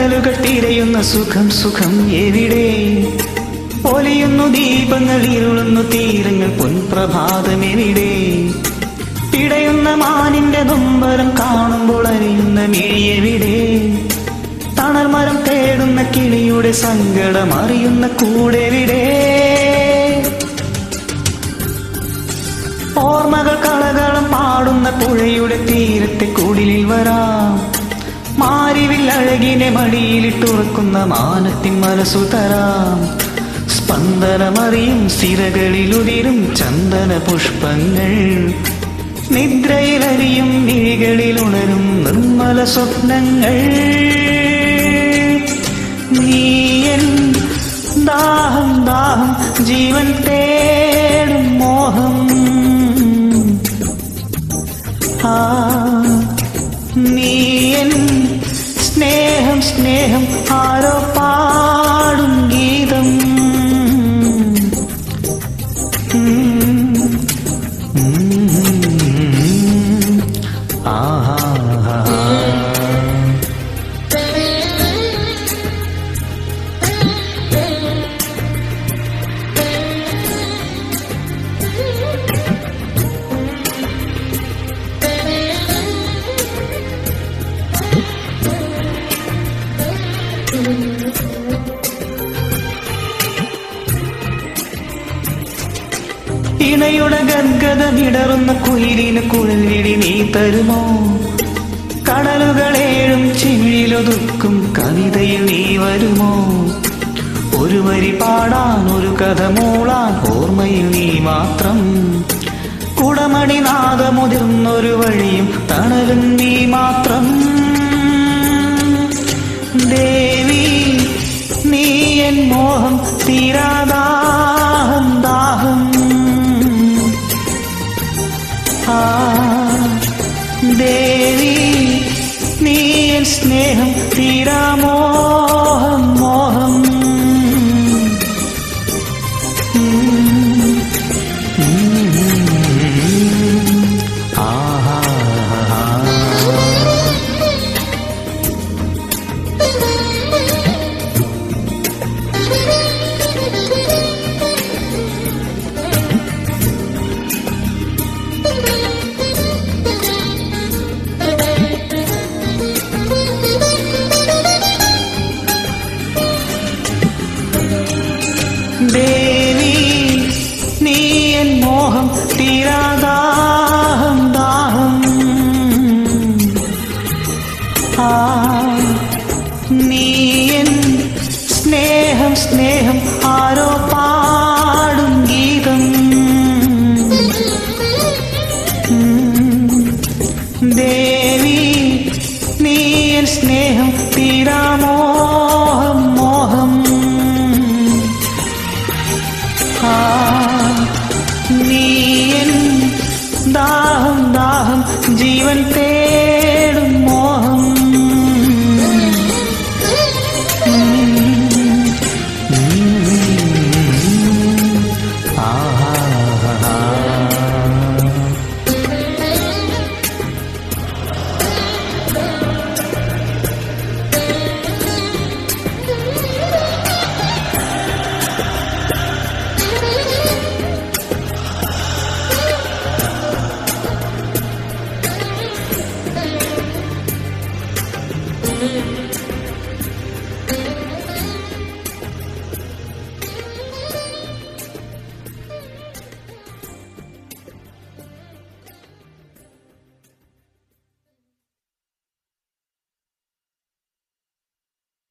കടലുകൾ തിരയുന്ന സുഖം സുഖം എവിടെ? ഒലിയുന്നു ദീപങ്ങൾ, ഇരുളുന്നു തീരങ്ങൾ, പൊൻപ്രഭാതമെവിടെ? പിടയുന്ന മാനിന്റെ നൊമ്പരം കാണുമ്പോൾ അറിയുന്ന മിഴിയെവിടെ? തണൽമരം തേടുന്ന കിളിയുടെ സങ്കടം അറിയുന്ന കൂടെവിടെ? ഓർമ്മകൾ കളകളം പാടുന്ന പുഴയുടെ തീരത്തെ കുടിലിൽ വരാം. മാരിവിൽ അഴകിനെ മടിയിലിട്ടുറക്കുന്ന മാനത്തിൻ മനസ്സു തരാം. സ്പന്ദനമറിയും സിരകളിലുതിരും ചന്ദന പുഷ്പങ്ങൾ, നിദ്രയിലറിയും മിഴികളിൽ ഉണരും നിർമ്മല സ്വപ്നങ്ങൾ. നീയൻ ദാഹം ദാഹം ജീവൻ തേടും മോഹം. നീയൻ സ്നേഹം സ്നേഹം ആരോ പാടും ഗീതം. ഇണയുടെ ഗദ്ഗതമിടറുന്ന കുയിലിന് കുഴൽവിടി നീ തരുമോ? കടലുകളേഴും ചിമ്മിലൊതുക്കും കവിതയിൽ നീ വരുമോ? ഒരു വരി പാടാൻ, ഒരു കഥ മൂളാൻ ഓർമ്മയിൽ നീ മാത്രം. കുടമണി നാദമുതിർന്നൊരു വഴിയും തണലും നീ മാത്രം. ദേവി നീ എൻ മോഹം തീരാദാഹം ദാഹം. ദേവി നീ എൻ സ്നേഹം തീരാമോഹം മോഹം. ദേവി നീ എൻ മോഹം തീരാദാഹം ദാഹം. നീ എൻ സ്നേഹം സ്നേഹം ആരോ പാടും ഗീതം. ദേവി നീ എൻ സ്നേഹം തീരാ